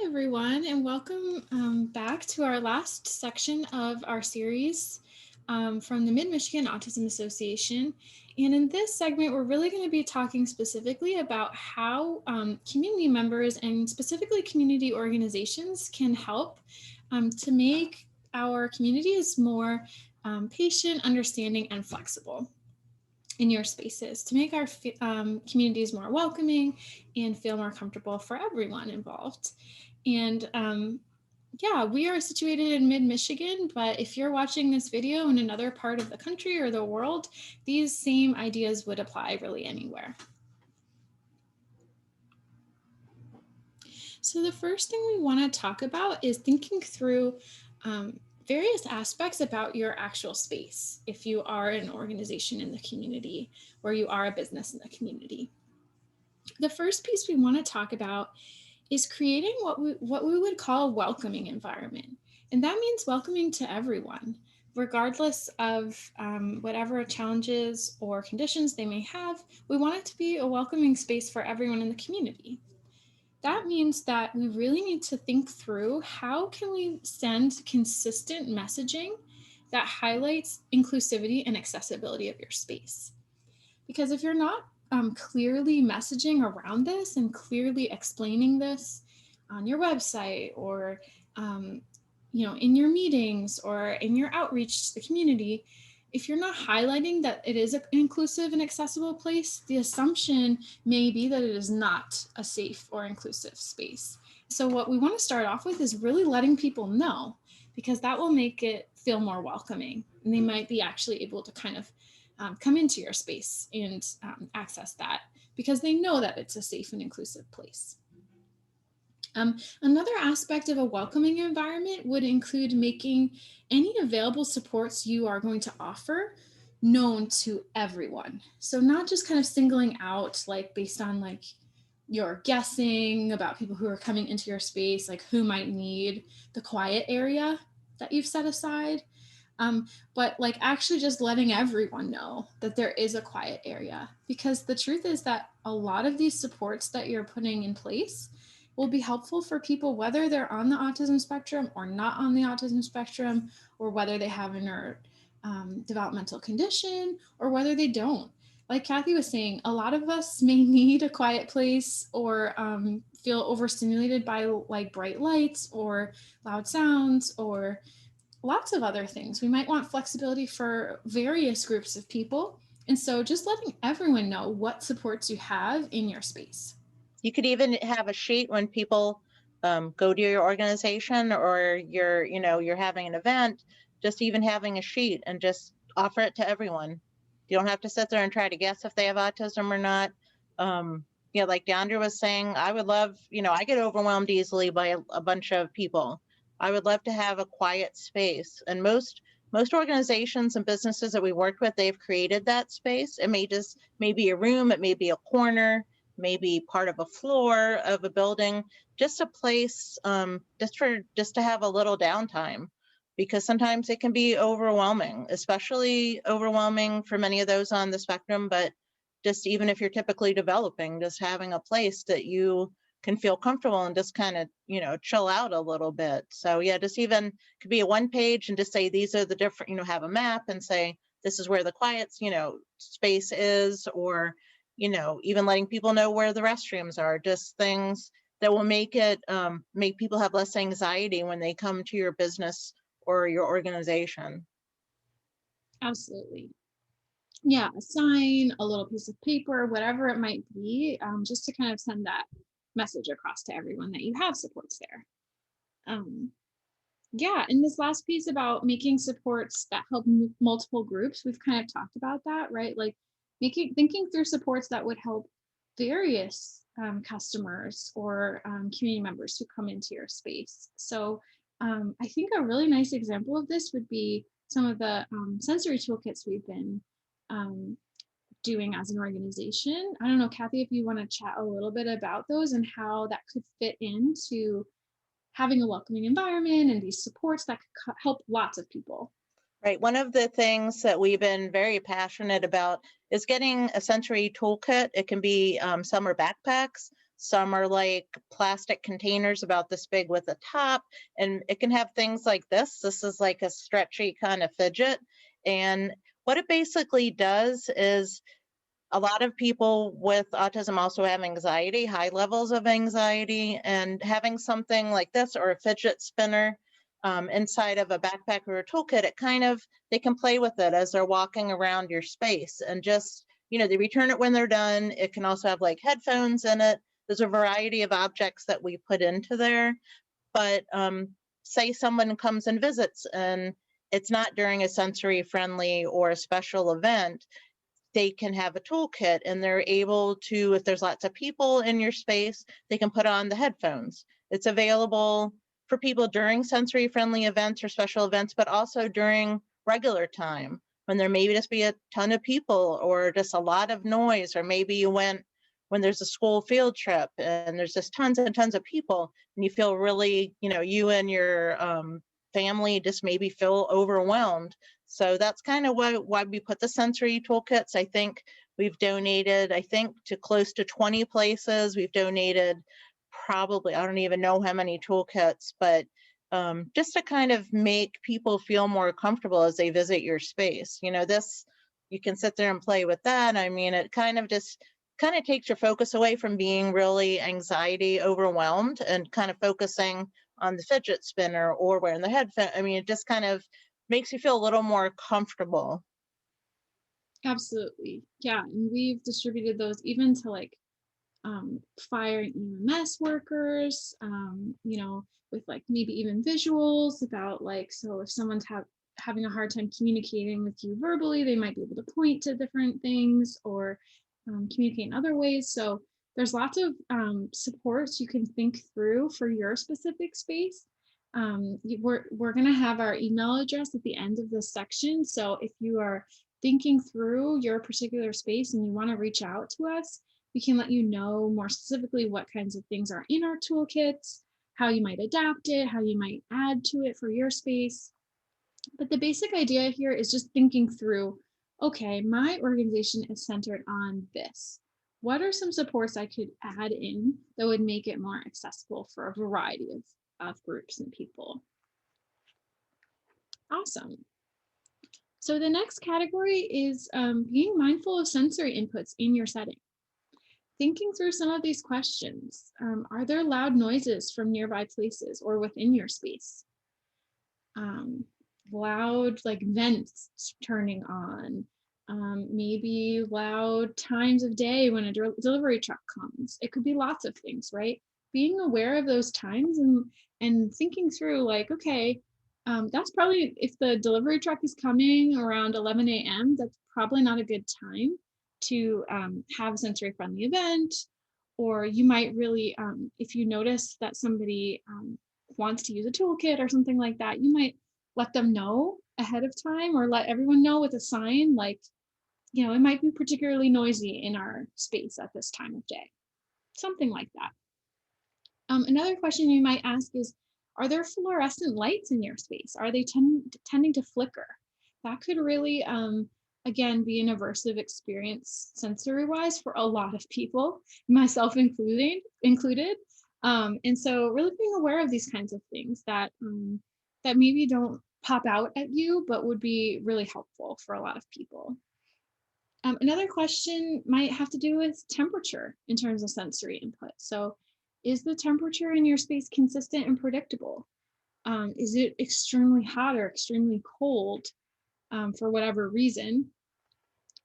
Hi, everyone, and welcome back to our last section of our series from the Mid-Michigan Autism Association. And in this segment, we're really going to be talking specifically about how community members and specifically community organizations can help to make our communities more patient, understanding, and flexible in your spaces to make our communities more welcoming and feel more comfortable for everyone involved. And yeah, we are situated in mid-Michigan, but if you're watching this video in another part of the country or the world, these same ideas would apply really anywhere. So the first thing we want to talk about is thinking through various aspects about your actual space if you are an organization in the community or you are a business in the community. The first piece we want to talk about is creating what we would call a welcoming environment. And that means welcoming to everyone, regardless of whatever challenges or conditions they may have. We want it to be a welcoming space for everyone in the community. That means that we really need to think through how can we send consistent messaging that highlights inclusivity and accessibility of your space. Because if you're not clearly messaging around this and clearly explaining this on your website or in your meetings or in your outreach to the community, if you're not highlighting that it is an inclusive and accessible place, the assumption may be that it is not a safe or inclusive space. So what we want to start off with is really letting people know, because that will make it feel more welcoming, and they might be actually able to kind of come into your space and access that because they know that it's a safe and inclusive place. Another aspect of a welcoming environment would include making any available supports you are going to offer known to everyone. So not just kind of singling out like based on like you're guessing about people who are coming into your space, like who might need the quiet area that you've set aside. But like actually just letting everyone know that there is a quiet area, because the truth is that a lot of these supports that you're putting in place will be helpful for people whether they're on the autism spectrum or not on the autism spectrum, or whether they have a developmental condition or whether they don't. Like Kathy was saying, a lot of us may need a quiet place or feel overstimulated by like bright lights or loud sounds or lots of other things. We might want flexibility for various groups of people. And so just letting everyone know what supports you have in your space. You could even have a sheet when people go to your organization or you're having an event, just even having a sheet and just offer it to everyone. You don't have to sit there and try to guess if they have autism or not. Like Deandra was saying, I would love, I get overwhelmed easily by a bunch of people. I would love to have a quiet space. And most organizations and businesses that we worked with, they've created that space. It may be a room, it may be a corner, maybe part of a floor of a building, just a place just to have a little downtime, because sometimes it can be overwhelming, especially overwhelming for many of those on the spectrum. But just even if you're typically developing, just having a place that you can feel comfortable and just kind of chill out a little bit. So yeah, just even could be a one page and just say these are the different, have a map and say this is where the quiet space is, or even letting people know where the restrooms are, just things that will make people have less anxiety when they come to your business or your organization. Absolutely. Yeah, a sign, a little piece of paper, whatever it might be, just to kind of send that message across to everyone that you have supports there. Yeah, and this last piece about making supports that help multiple groups, we've kind of talked about that, right? Like thinking through supports that would help various customers or community members who come into your space. So I think a really nice example of this would be some of the sensory toolkits we've been doing as an organization. I don't know, Kathy, if you want to chat a little bit about those and how that could fit into having a welcoming environment and these supports that could help lots of people. Right. One of the things that we've been very passionate about is getting a sensory toolkit. It can be some are backpacks, Some are like plastic containers about this big with a top, and it can have things like this. This is like a stretchy kind of fidget. And what it basically does is, a lot of people with autism also have anxiety, high levels of anxiety, and having something like this or a fidget spinner inside of a backpack or a toolkit, it kind of, they can play with it as they're walking around your space, and just, they return it when they're done. It can also have like headphones in it. There's a variety of objects that we put into there. But say someone comes and visits and it's not during a sensory friendly or a special event, they can have a toolkit and they're able to, if there's lots of people in your space, they can put on the headphones. It's available for people during sensory friendly events or special events, but also during regular time when there maybe just be a ton of people or just a lot of noise, or maybe you went when there's a school field trip and there's just tons and tons of people and you feel really, you and your family just maybe feel overwhelmed. So that's kind of why we put the sensory toolkits. I think we've donated, to close to 20 places. We've donated probably, I don't even know how many toolkits, but just to kind of make people feel more comfortable as they visit your space. This, you can sit there and play with that. I mean, it kind of takes your focus away from being really anxiety overwhelmed and kind of focusing on the fidget spinner or wearing the headphone. I mean, it just kind of makes you feel a little more comfortable. Absolutely. Yeah. And we've distributed those even to like fire and EMS workers, with like maybe even visuals about like, so if someone's having a hard time communicating with you verbally, they might be able to point to different things or communicate in other ways. So there's lots of supports you can think through for your specific space. We're going to have our email address at the end of this section. So if you are thinking through your particular space and you want to reach out to us, we can let you know more specifically what kinds of things are in our toolkits, how you might adapt it, how you might add to it for your space. But the basic idea here is just thinking through, okay, my organization is centered on this. What are some supports I could add in that would make it more accessible for a variety of groups and people? Awesome. So the next category is being mindful of sensory inputs in your setting. Thinking through some of these questions, are there loud noises from nearby places or within your space? Loud like vents turning on, maybe loud times of day when a delivery truck comes. It could be lots of things, right? Being aware of those times and thinking through like, okay, that's probably, if the delivery truck is coming around 11 a.m., that's probably not a good time to have a sensory friendly event. Or you might really, if you notice that somebody wants to use a toolkit or something like that, you might let them know ahead of time or let everyone know with a sign like, it might be particularly noisy in our space at this time of day, something like that. Another question you might ask is, are there fluorescent lights in your space? Are they tending to flicker? That could really, again, be an aversive experience sensory wise for a lot of people, myself included. And so really being aware of these kinds of things that maybe don't pop out at you, but would be really helpful for a lot of people. Another question might have to do with temperature in terms of sensory input. So is the temperature in your space consistent and predictable? Is it extremely hot or extremely cold for whatever reason?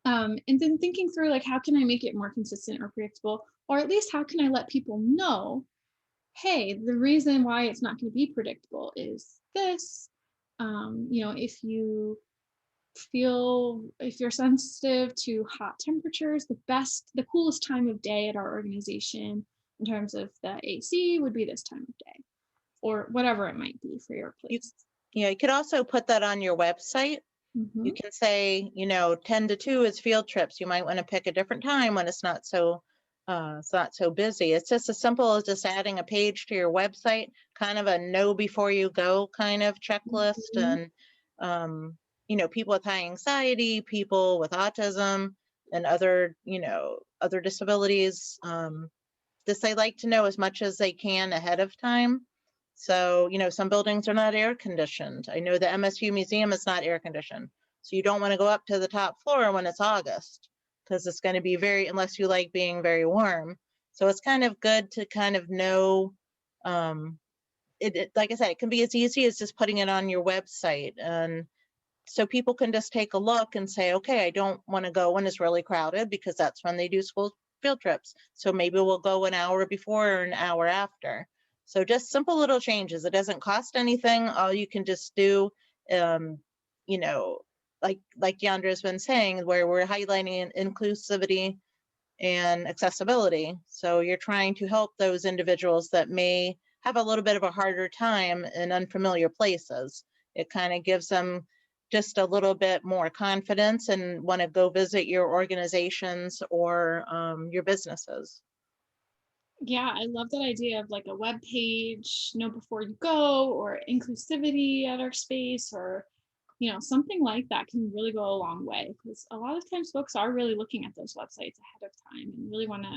And then thinking through like, how can I make it more consistent or predictable? Or at least how can I let people know, hey, the reason why it's not going to be predictable is this. If you're sensitive to hot temperatures, the coolest time of day at our organization in terms of the AC would be this time of day, or whatever it might be for your You, place. you could also put that on your website. You Mm-hmm. can say, 10 to 2 is field trips. You might want to pick a different time when it's not so busy. It's just as simple as just adding a page to your website, kind of a know before you go kind of checklist. Mm-hmm. And people with high anxiety, people with autism and other disabilities, they like to know as much as they can ahead of time. So, some buildings are not air conditioned. I know the MSU Museum is not air conditioned. So you don't want to go up to the top floor when it's August, because it's going to be unless you like being very warm. So it's kind of good to kind of know, like I said, it can be as easy as just putting it on your website. And so people can just take a look and say, okay, I don't want to go when it's really crowded, because that's when they do school field trips. So maybe we'll go an hour before or an hour after. So just simple little changes. It doesn't cost anything. All you can just do, um, you know, like Deandra's been saying, where we're highlighting inclusivity and accessibility. So you're trying to help those individuals that may have a little bit of a harder time in unfamiliar places. It kind of gives them just a little bit more confidence and want to go visit your organizations or your businesses. Yeah, I love that idea of like a web page, know before you go, or inclusivity at our space, or something like that can really go a long way, because a lot of times folks are really looking at those websites ahead of time and really want to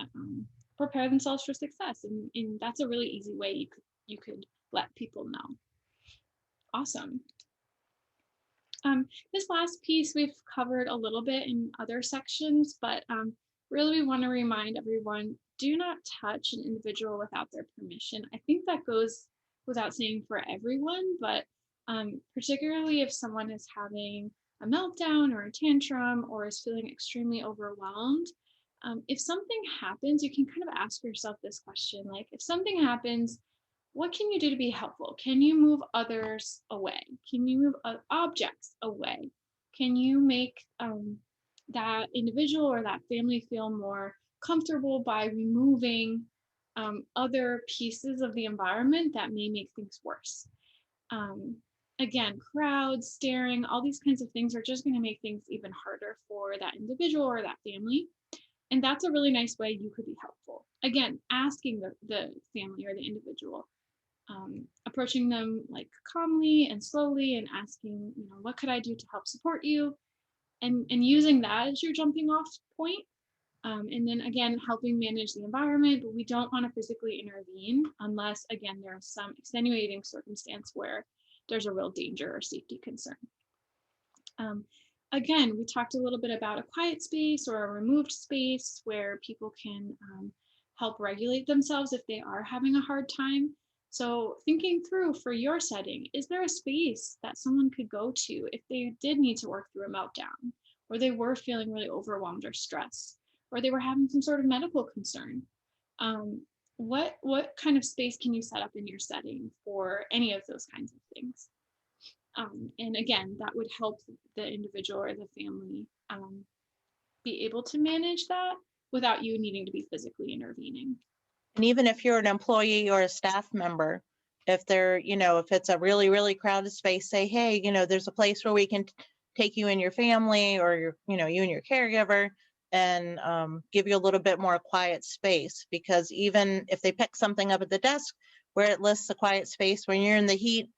prepare themselves for success, and that's a really easy way you could let people know. Awesome. This last piece we've covered a little bit in other sections, but really we want to remind everyone, do not touch an individual without their permission. I think that goes without saying for everyone, but particularly if someone is having a meltdown or a tantrum or is feeling extremely overwhelmed, if something happens, you can kind of ask yourself this question, like, if something happens, what can you do to be helpful? Can you move others away? Can you move objects away? Can you make that individual or that family feel more comfortable by removing other pieces of the environment that may make things worse? Um, Again, crowds, staring, all these kinds of things are just going to make things even harder for that individual or that family. And that's a really nice way you could be helpful. Again, asking the family or the individual, approaching them like calmly and slowly and asking, what could I do to help support you? And using that as your jumping off point. And then again, helping manage the environment, but we don't want to physically intervene unless, again, there's some extenuating circumstance where there's a real danger or safety concern. Um, Again, we talked a little bit about a quiet space or a removed space where people can help regulate themselves if they are having a hard time. So thinking through for your setting, is there a space that someone could go to if they did need to work through a meltdown, or they were feeling really overwhelmed or stressed, or they were having some sort of medical concern? What kind of space can you set up in your setting for any of those kinds of things? And again, that would help the individual or the family be able to manage that without you needing to be physically intervening. And even if you're an employee or a staff member, if if it's a really, really crowded space, say, hey, there's a place where we can take you and your family, or you and your caregiver, and give you a little bit more quiet space. Because even if they pick something up at the desk where it lists a quiet space, when you're in the heat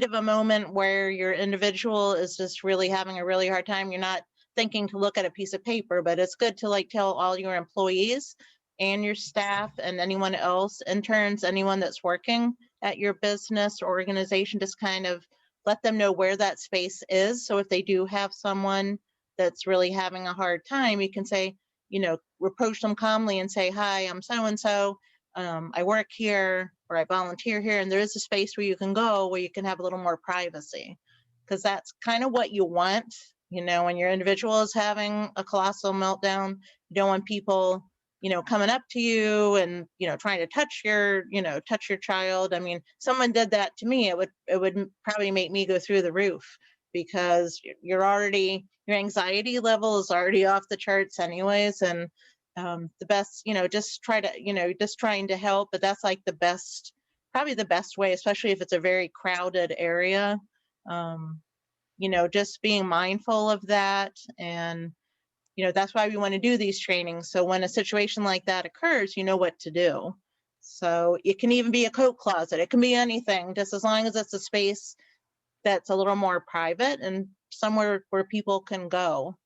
of a moment where your individual is just really having a really hard time, you're not thinking to look at a piece of paper. But it's good to tell all your employees and your staff and anyone else, interns, anyone that's working at your business or organization, just kind of let them know where that space is. So if they do have someone that's really having a hard time, you can say, approach them calmly and say, hi, I'm so and so. I work here, or I volunteer here, and there is a space where you can go where you can have a little more privacy, because that's kind of what you want. When your individual is having a colossal meltdown, you don't want people coming up to you and trying to touch your child. I mean, someone did that to me, it would probably make me go through the roof, because your anxiety level is already off the charts anyways. And the best, just trying to help, but that's like probably the best way, especially if it's a very crowded area. Just being mindful of that. And that's why we want to do these trainings. So when a situation like that occurs, you know what to do. So it can even be a coat closet. It can be anything, just as long as it's a space that's a little more private and somewhere where people can go.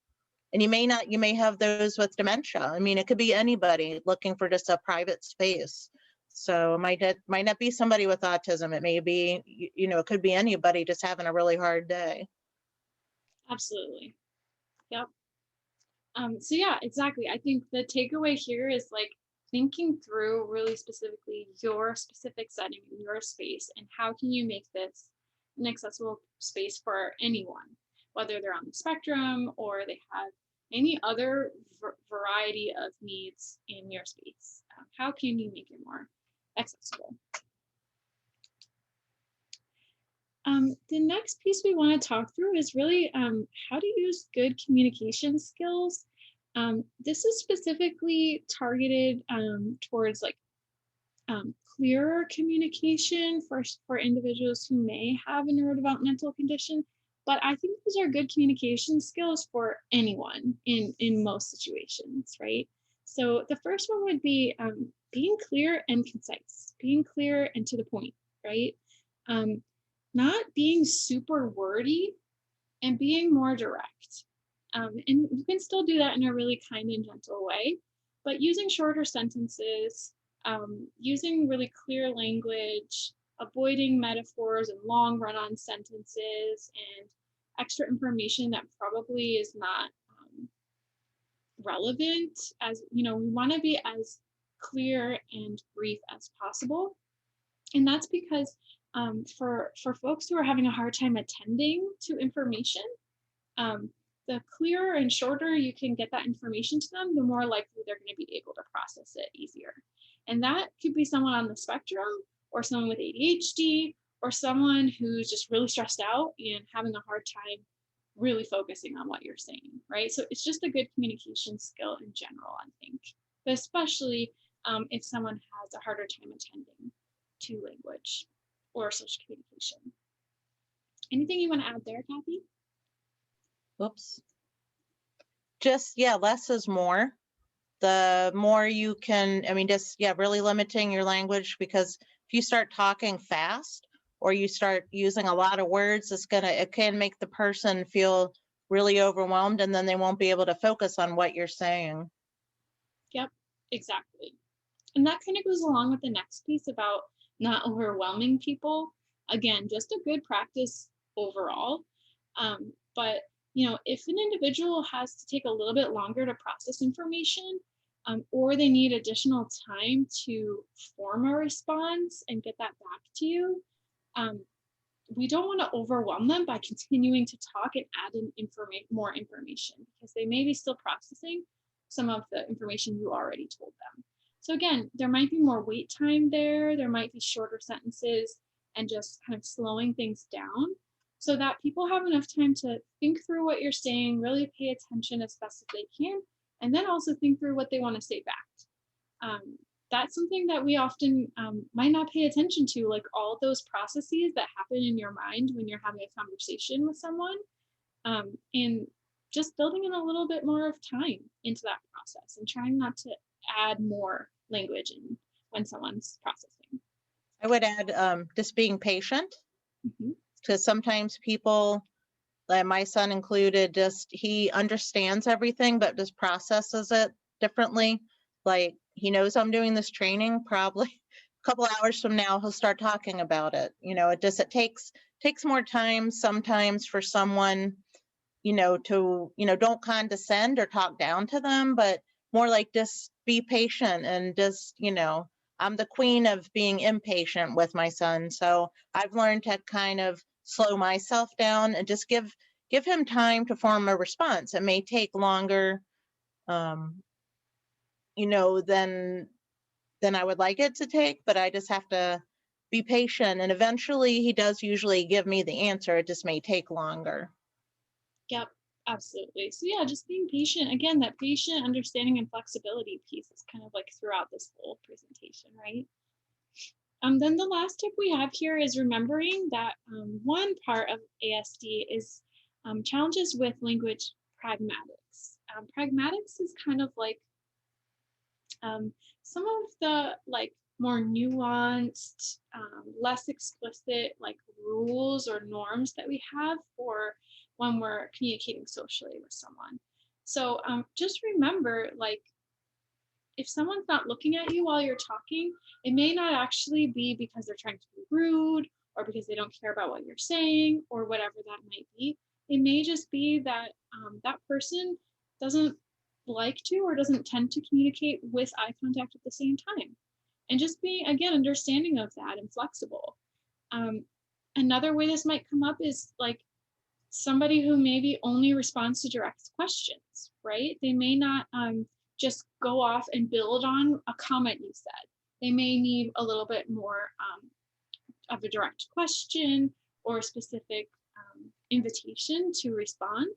And you may have those with dementia. I mean, it could be anybody looking for just a private space. So might not be somebody with autism. It may be, it could be anybody just having a really hard day. Absolutely. Yep. So yeah, exactly. I think the takeaway here is like thinking through really specifically your specific setting in your space and how can you make this an accessible space for anyone, whether they're on the spectrum or they have any other variety of needs in your space. How can you make it more accessible? The next piece we want to talk through is really how to use good communication skills. This is specifically targeted towards like clearer communication for individuals who may have a neurodevelopmental condition. But I think these are good communication skills for anyone in most situations, right? So the first one would be being clear and concise, being clear and to the point, right? Um, Not being super wordy and being more direct. And you can still do that in a really kind and gentle way, but using shorter sentences, using really clear language, avoiding metaphors and long run on sentences and extra information that probably is not relevant. As you know, we want to be as clear and brief as possible. And that's because for folks who are having a hard time attending to information, um, the clearer and shorter you can get that information to them, the more likely they're going to be able to process it easier. And that could be someone on the spectrum or someone with ADHD or someone who's just really stressed out and having a hard time really focusing on what you're saying, right? So it's just a good communication skill in general, I think, but especially if someone has a harder time attending to language or social communication. Anything you want to add there, Kathy? Whoops. Just, yeah, less is more. The more you can, I mean, just, yeah, really limiting your language, because if you start talking fast or you start using a lot of words, it can make the person feel really overwhelmed, and then they won't be able to focus on what you're saying. Yep, exactly. And that kind of goes along with the next piece about not overwhelming people. Again, just a good practice overall. But if an individual has to take a little bit longer to process information, or they need additional time to form a response and get that back to you, um, we don't want to overwhelm them by continuing to talk and add in more information, because they may be still processing some of the information you already told them. So again, there might be more wait time there. There might be shorter sentences and just kind of slowing things down so that people have enough time to think through what you're saying, really pay attention as best as they can, and then also think through what they want to say back. That's something that we often might not pay attention to, like all those processes that happen in your mind when you're having a conversation with someone, and just building in a little bit more of time into that process and trying not to add more language in when someone's processing. I would add just being patient, Mm-hmm. because sometimes people, my son included, just he understands everything but just processes it differently. Like, he knows I'm doing this training, probably a couple hours from now he'll start talking about it. It takes more time sometimes for someone, to, don't condescend or talk down to them, but more like just be patient and just, I'm the queen of being impatient with my son. So I've learned to kind of slow myself down and just give him time to form a response. It may take longer, than I would like it to take, but I just have to be patient. And eventually he does usually give me the answer. It just may take longer. Yep, absolutely. So yeah, just being patient. Again, that patient understanding and flexibility piece is kind of like throughout this whole presentation, right? Then the last tip we have here is remembering that one part of ASD is challenges with language pragmatics. Pragmatics is kind of like some of the like more nuanced, less explicit like rules or norms that we have for when we're communicating socially with someone. So just remember, like, if someone's not looking at you while you're talking, it may not actually be because they're trying to be rude or because they don't care about what you're saying or whatever that might be. It may just be that that person doesn't like to or doesn't tend to communicate with eye contact at the same time. And just being, again, understanding of that and flexible. Um, Another way this might come up is like somebody who maybe only responds to direct questions, right? They may not just go off and build on a comment you said. They may need a little bit more of a direct question or a specific invitation to respond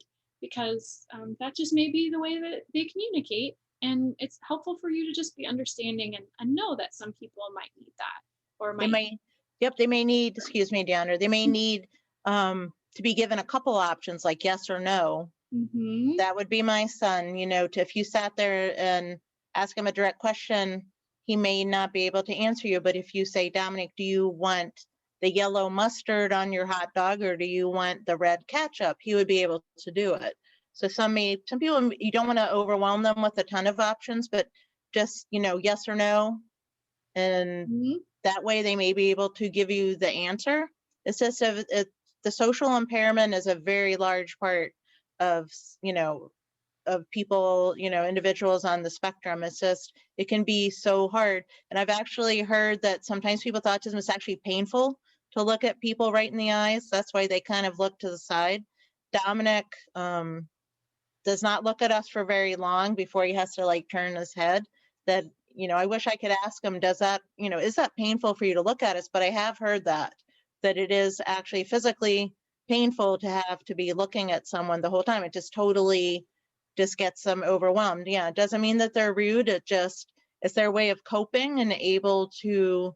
because that just may be the way that they communicate. And it's helpful for you to just be understanding and know that some people might need that or They might. may, yep, they may need, excuse me, Deanna, they may need to be given a couple options like yes or no. Mm-hmm. That would be my son, to if you sat there and ask him a direct question, he may not be able to answer you. But if you say, Dominic, do you want the yellow mustard on your hot dog or do you want the red ketchup? He would be able to do it. So some people, you don't want to overwhelm them with a ton of options, but just, yes or no. And Mm-hmm. that way they may be able to give you the answer. It's just the social impairment is a very large part of, of people, individuals on the spectrum. It's just, it can be so hard. And I've actually heard that sometimes people with autism, it's actually painful to look at people right in the eyes. That's why they kind of look to the side. Dominic does not look at us for very long before he has to like turn his head. That, I wish I could ask him, does that, is that painful for you to look at us? But I have heard that it is actually physically painful to have to be looking at someone the whole time. It just totally just gets them overwhelmed. Yeah, it doesn't mean that they're rude. It's their way of coping and able to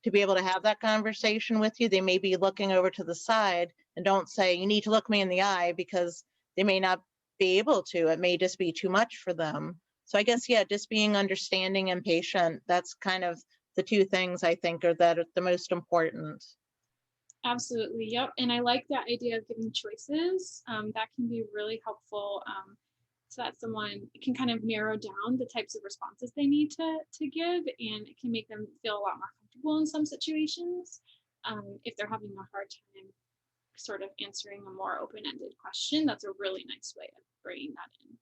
be able to have that conversation with you. They may be looking over to the side and don't say, you need to look me in the eye, because they may not be able to. It may just be too much for them. So I guess, yeah, just being understanding and patient, that's kind of the two things I think are the most important. Absolutely. Yep. And I like that idea of giving choices. That can be really helpful so that someone can kind of narrow down the types of responses they need to give, and it can make them feel a lot more comfortable in some situations if they're having a hard time sort of answering a more open-ended question. That's a really nice way of bringing that in.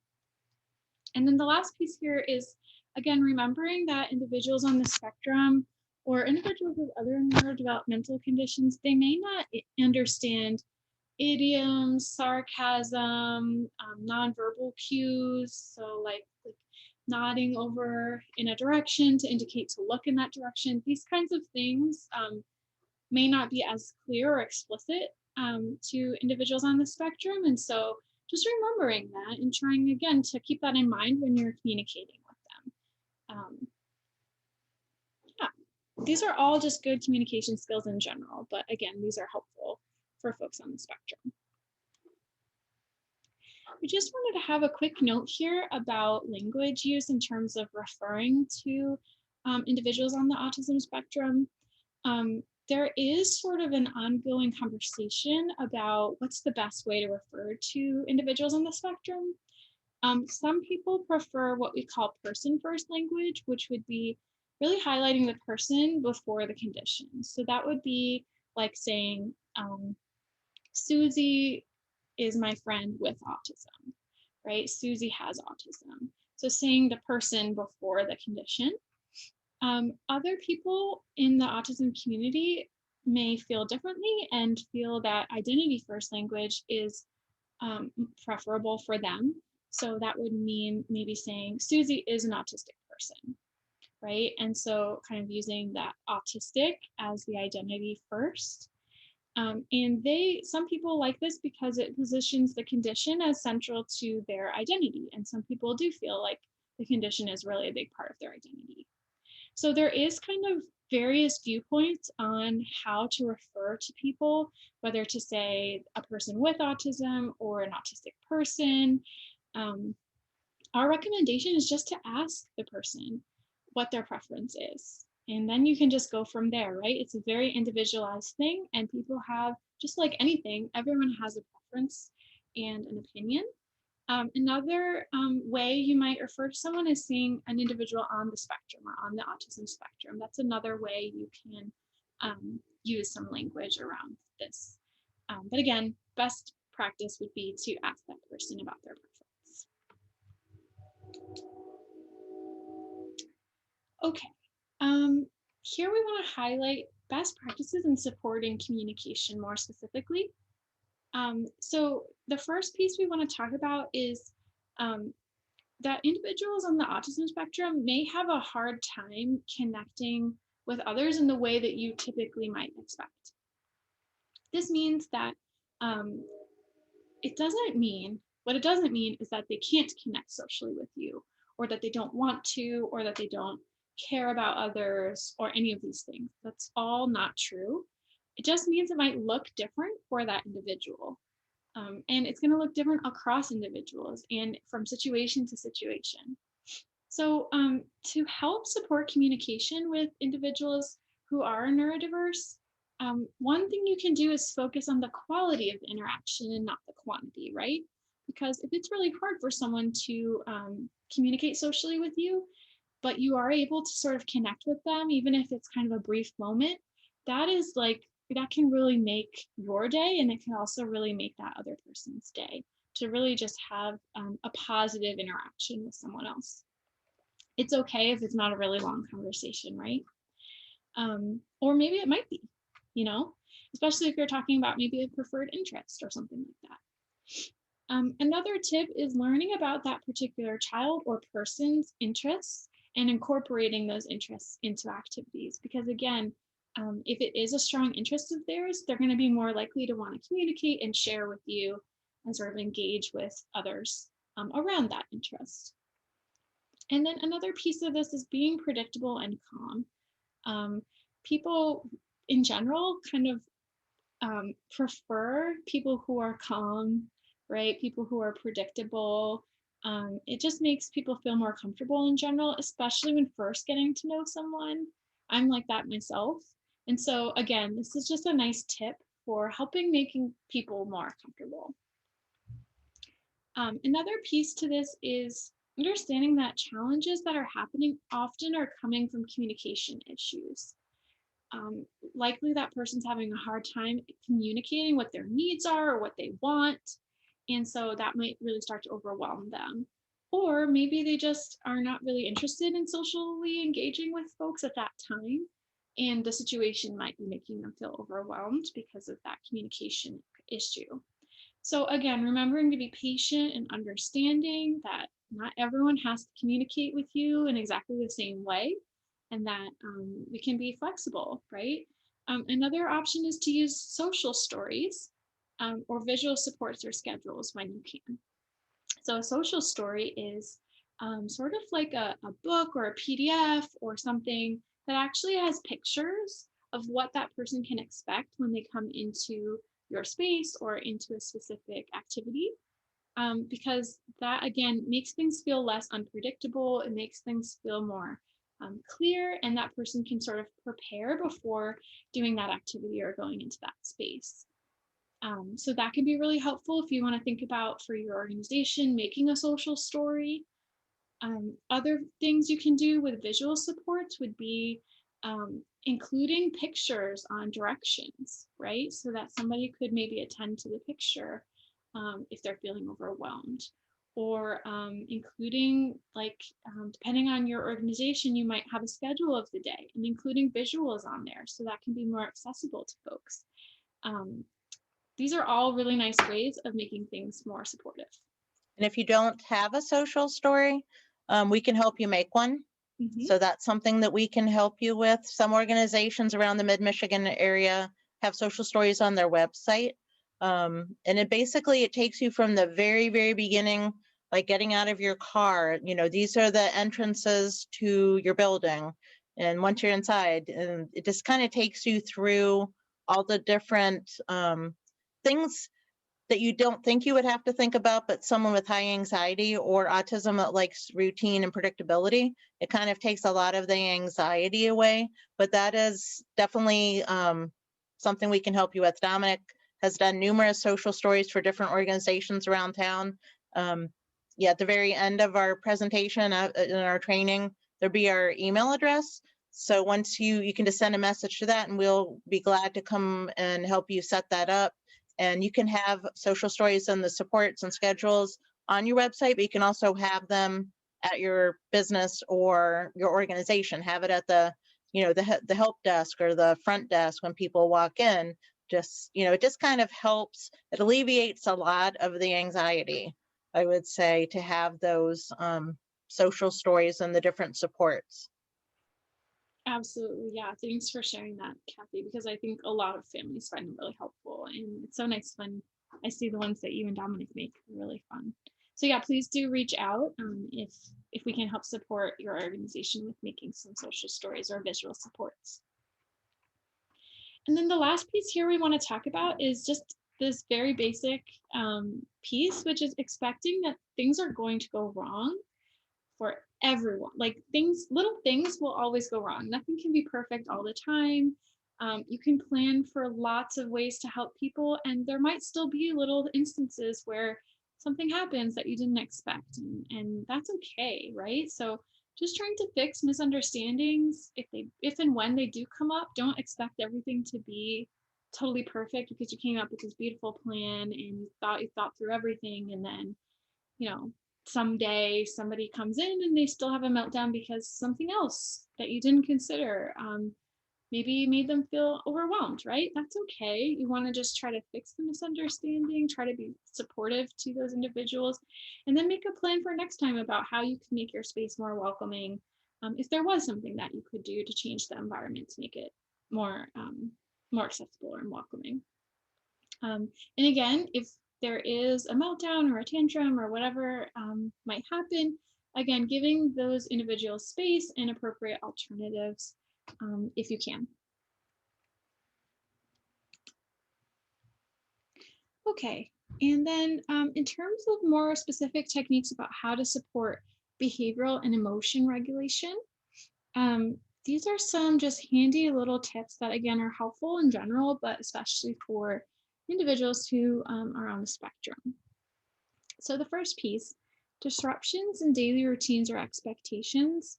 And then the last piece here is, again, remembering that individuals on the spectrum or individuals with other neurodevelopmental conditions, they may not understand idioms, sarcasm, nonverbal cues. So, like nodding over in a direction to indicate to look in that direction. These kinds of things may not be as clear or explicit to individuals on the spectrum. And so just remembering that and trying again to keep that in mind when you're communicating with them. Yeah, these are all just good communication skills in general, but again, these are helpful for folks on the spectrum. We just wanted to have a quick note here about language use in terms of referring to individuals on the autism spectrum. There is sort of an ongoing conversation about what's the best way to refer to individuals on the spectrum. Some people prefer what we call person first language, which would be really highlighting the person before the condition. So that would be like saying, Susie is my friend with autism, right? Susie has autism. So saying the person before the condition. Other people in the autism community may feel differently and feel that identity first language is preferable for them. So that would mean maybe saying Susie is an autistic person, right? And so kind of using that autistic as the identity first. And some people like this because it positions the condition as central to their identity. And some people do feel like the condition is really a big part of their identity. So there is kind of various viewpoints on how to refer to people, whether to say a person with autism or an autistic person. Um, our recommendation is just to ask the person what their preference is. And then you can just go from there, right? It's a very individualized thing, and people have, just like anything, everyone has a preference and an opinion. Another way you might refer to someone is seeing an individual on the spectrum or on the autism spectrum. That's another way you can use some language around this. But again, best practice would be to ask that person about their preference. Okay, here we want to highlight best practices in supporting communication more specifically. So the first piece we want to talk about is um, that individuals on the autism spectrum may have a hard time connecting with others in the way that you typically might expect. This means that um, what it doesn't mean is that they can't connect socially with you, or that they don't want to, or that they don't care about others, or any of these things. That's all not true. It just means it might look different for that individual. And it's going to look different across individuals and from situation to situation. So, to help support communication with individuals who are neurodiverse, one thing you can do is focus on the quality of the interaction and not the quantity, right? Because if it's really hard for someone to communicate socially with you, but you are able to sort of connect with them, even if it's kind of a brief moment, that can really make your day, and it can also really make that other person's day to really just have a positive interaction with someone else. It's okay if it's not a really long conversation, right? Or maybe it might be, you know, especially if you're talking about maybe a preferred interest or something like that. Another tip is learning about that particular child or person's interests and incorporating those interests into activities. Because again, if it is a strong interest of theirs, they're going to be more likely to want to communicate and share with you and sort of engage with others around that interest. And then another piece of this is being predictable and calm. People in general kind of prefer people who are calm, right? People who are predictable. It just makes people feel more comfortable in general, especially when first getting to know someone. I'm like that myself. And so, again, this is just a nice tip for helping making people more comfortable. Another piece to this is understanding that challenges that are happening often are coming from communication issues. Likely that person's having a hard time communicating what their needs are or what they want. And so that might really start to overwhelm them. Or maybe they just are not really interested in socially engaging with folks at that time. And the situation might be making them feel overwhelmed because of that communication issue. So again, remembering to be patient and understanding that not everyone has to communicate with you in exactly the same way, and that we can be flexible, right? Another option is to use social stories or visual supports or schedules when you can. So a social story is sort of like a book or a PDF or something that actually has pictures of what that person can expect when they come into your space or into a specific activity. Because that again makes things feel less unpredictable. It makes things feel more clear, and that person can sort of prepare before doing that activity or going into that space. So that can be really helpful if you want to think about for your organization making a social story. Other things you can do with visual supports would be including pictures on directions, right? So that somebody could maybe attend to the picture if they're feeling overwhelmed. Or including, depending on your organization, you might have a schedule of the day and including visuals on there so that can be more accessible to folks. These are all really nice ways of making things more supportive. And if you don't have a social story, we can help you make one. Mm-hmm. So that's something that we can help you with. Some organizations around the mid-Michigan area have social stories on their website. And it takes you from the very, very beginning, like getting out of your car. You know, these are the entrances to your building. And once you're inside, and it just kind of takes you through all the different things that you don't think you would have to think about, but someone with high anxiety or autism that likes routine and predictability, it kind of takes a lot of the anxiety away. But that is definitely something we can help you with. Dominic has done numerous social stories for different organizations around town. yeah, at the very end of our presentation, in our training, there'll be our email address. So once you can just send a message to that, and we'll be glad to come and help you set that up. And you can have social stories and the supports and schedules on your website, but you can also have them at your business or your organization. Have it at the, the help desk or the front desk when people walk in. Just, it just kind of helps. It alleviates a lot of the anxiety, I would say, to have those social stories and the different supports. Absolutely. Yeah. Thanks for sharing that, Kathy, because I think a lot of families find them really helpful. And it's so nice when I see the ones that you and Dominic make. They're really fun. So yeah, please do reach out if we can help support your organization with making some social stories or visual supports. And then the last piece here we want to talk about is just this very basic piece, which is expecting that things are going to go wrong for everyone. Like little things will always go wrong. Nothing can be perfect all the time. You can plan for lots of ways to help people, and there might still be little instances where something happens that you didn't expect, and that's okay, right? So just trying to fix misunderstandings if and when they do come up. Don't expect everything to be totally perfect because you came up with this beautiful plan and you thought through everything, and then you know, someday somebody comes in and they still have a meltdown because something else that you didn't consider maybe made them feel overwhelmed, right? That's okay. You want to just try to fix the misunderstanding, try to be supportive to those individuals, and then make a plan for next time about how you can make your space more welcoming. If there was something that you could do to change the environment to make it more accessible and welcoming. And again, if there is a meltdown or a tantrum or whatever might happen, again, giving those individuals space and appropriate alternatives if you can. Okay, and then in terms of more specific techniques about how to support behavioral and emotion regulation, um, these are some just handy little tips that again are helpful in general, but especially for individuals who are on the spectrum. So the first piece, disruptions in daily routines or expectations,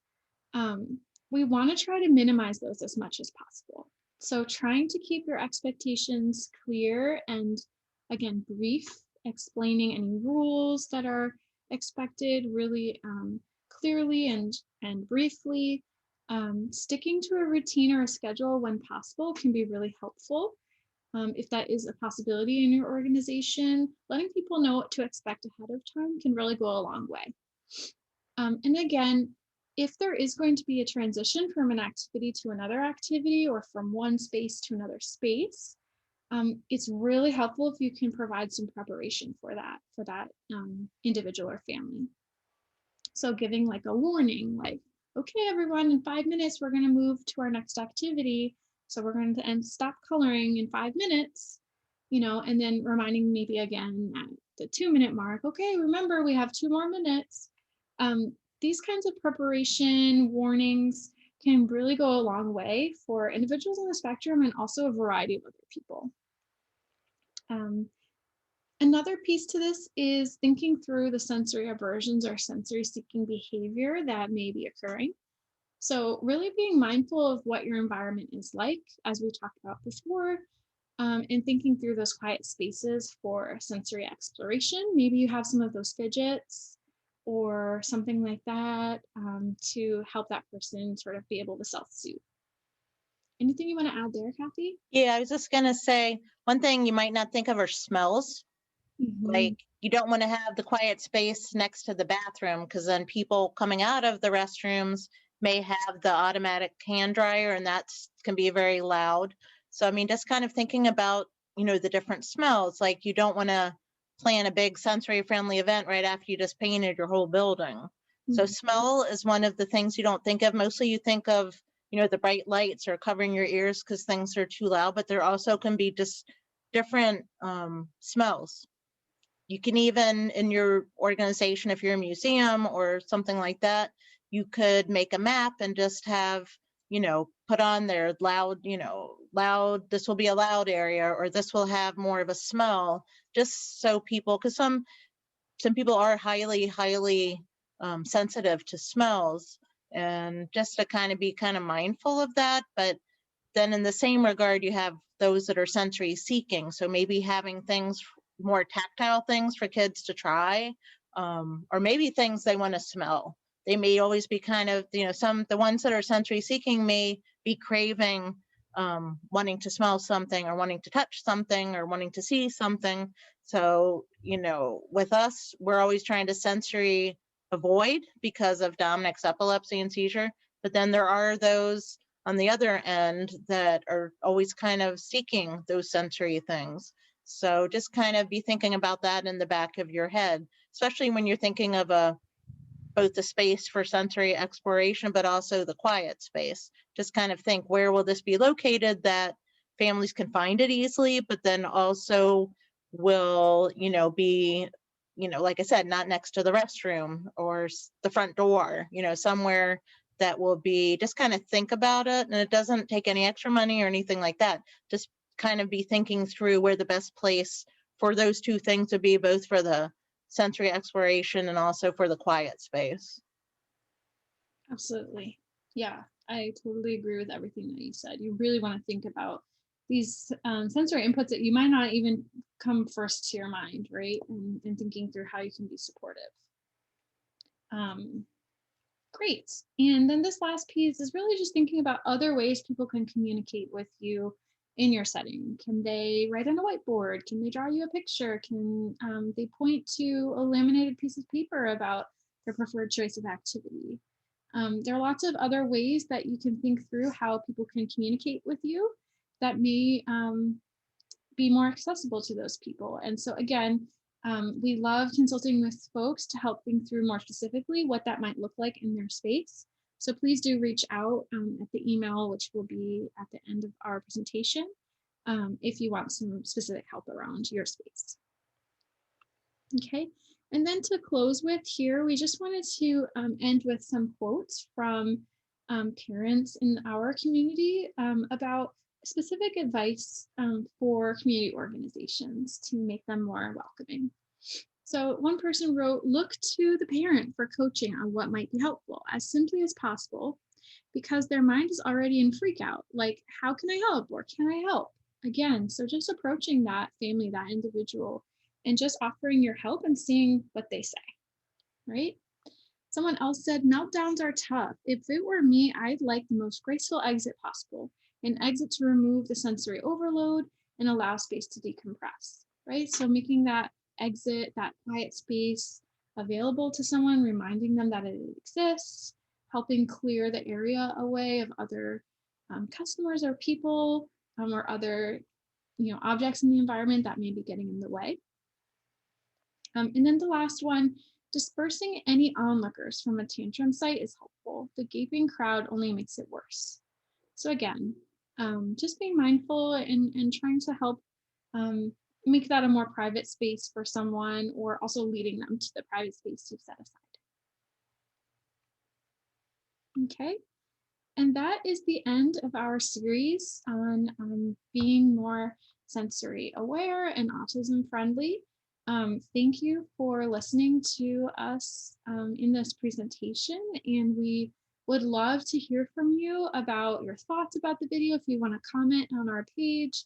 um, we want to try to minimize those as much as possible. So trying to keep your expectations clear and again brief, explaining any rules that are expected really clearly and briefly. Sticking to a routine or a schedule when possible can be really helpful. If that is a possibility in your organization, letting people know what to expect ahead of time can really go a long way. And again, if there is going to be a transition from an activity to another activity or from one space to another space, it's really helpful if you can provide some preparation for that individual or family. So giving like a warning, like, okay, everyone, in 5 minutes, we're going to move to our next activity. So we're going to stop coloring in 5 minutes, and then reminding maybe again at the 2 minute mark, okay, remember we have 2 more minutes. These kinds of preparation warnings can really go a long way for individuals on the spectrum and also a variety of other people. Another piece to this is thinking through the sensory aversions or sensory seeking behavior that may be occurring. So, really being mindful of what your environment is like, as we talked about before, and thinking through those quiet spaces for sensory exploration. Maybe you have some of those fidgets or something like that to help that person sort of be able to self soothe. Anything you want to add there, Kathy? Yeah, I was just going to say one thing you might not think of are smells. Mm-hmm. Like, you don't want to have the quiet space next to the bathroom, because then people coming out of the restrooms may have the automatic hand dryer, and that can be very loud. So, I mean, just kind of thinking about, the different smells. Like, you don't want to plan a big sensory friendly event right after you just painted your whole building. So, Mm-hmm. smell is one of the things you don't think of. Mostly you think of, the bright lights or covering your ears because things are too loud, but there also can be just different smells. You can even, in your organization, if you're a museum or something like that, you could make a map and just have, put on there loud, this will be a loud area, or this will have more of a smell, just so people, because some some people are highly sensitive to smells, and just to kind of be kind of mindful of that. But then in the same regard, you have those that are sensory seeking. So maybe having things, more tactile things for kids to try, or maybe things they want to smell. They may always be kind of, the ones that are sensory seeking may be craving, wanting to smell something or wanting to touch something or wanting to see something. So, with us, we're always trying to sensory avoid because of Dominic's epilepsy and seizure. But then there are those on the other end that are always kind of seeking those sensory things. So just kind of be thinking about that in the back of your head, especially when you're thinking of both the space for sensory exploration, but also the quiet space. Just kind of think, where will this be located that families can find it easily, but then also will, be, like I said, not next to the restroom or the front door, somewhere that will be, just kind of think about it. And it doesn't take any extra money or anything like that. Just kind of be thinking through where the best place for those two things would be, both for the sensory exploration and also for the quiet space. Absolutely. Yeah, I totally agree with everything that you said. You really want to think about these sensory inputs that you might not even come first to your mind, right? And thinking through how you can be supportive. Um, Great. And then this last piece is really just thinking about other ways people can communicate with you in your setting. Can they write on a whiteboard? Can they draw you a picture? Can they point to a laminated piece of paper about their preferred choice of activity? There are lots of other ways that you can think through how people can communicate with you that may be more accessible to those people. And so again, we love consulting with folks to help think through more specifically what that might look like in their space. So please do reach out at the email, which will be at the end of our presentation, if you want some specific help around your space. Okay, and then to close with here, we just wanted to end with some quotes from parents in our community about specific advice for community organizations to make them more welcoming. So one person wrote, look to the parent for coaching on what might be helpful as simply as possible, because their mind is already in freak out, like, how can I help or can I help? Again, so just approaching that family, that individual, and just offering your help and seeing what they say, right? Someone else said, meltdowns are tough. If it were me, I'd like the most graceful exit possible, an exit to remove the sensory overload and allow space to decompress, right? So making that exit, that quiet space available to someone, reminding them that it exists, helping clear the area away of other customers or people or other objects in the environment that may be getting in the way. And then the last one, dispersing any onlookers from a tantrum site is helpful. The gaping crowd only makes it worse. So again, just being mindful and trying to help make that a more private space for someone, or also leading them to the private space you've set aside. Okay. And that is the end of our series on being more sensory aware and autism friendly. Thank you for listening to us in this presentation, and we would love to hear from you about your thoughts about the video if you want to comment on our page.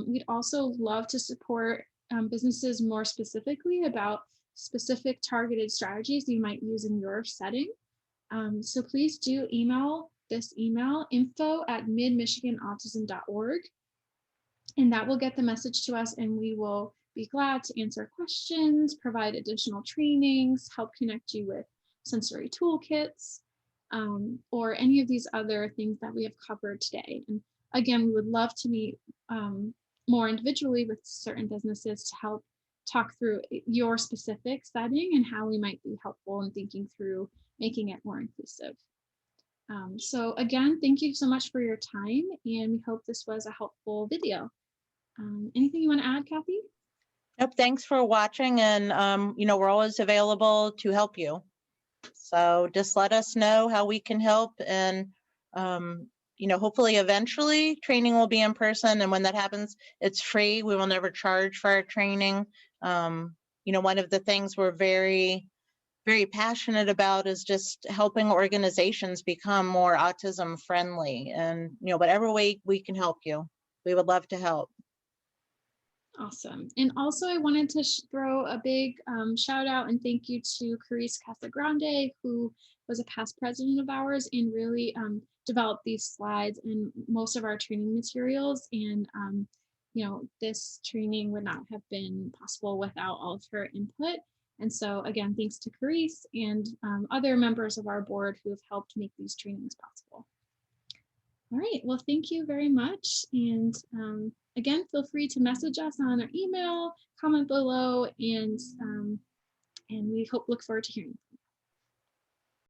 We'd also love to support businesses more specifically about specific targeted strategies you might use in your setting. So please do email this email, info@midmichiganautism.org, and that will get the message to us, and we will be glad to answer questions, provide additional trainings, help connect you with sensory toolkits, or any of these other things that we have covered today. And again, we would love to meet more individually with certain businesses to help talk through your specific setting and how we might be helpful in thinking through making it more inclusive. So again, thank you so much for your time, and we hope this was a helpful video. Anything you want to add, Kathy? Nope, thanks for watching, and we're always available to help you. So just let us know how we can help, and hopefully eventually training will be in person, and when that happens, it's free. We will never charge for our training. one of the things we're very passionate about is just helping organizations become more autism friendly. And, whatever way we can help you, we would love to help. Awesome. And also, I wanted to throw a big shout out and thank you to Carice Casagrande, who was a past president of ours and really developed these slides and most of our training materials. And, this training would not have been possible without all of her input. And so, again, thanks to Carice and other members of our board who have helped make these trainings possible. All right, well, thank you very much. And again, feel free to message us on our email, comment below, and we look forward to hearing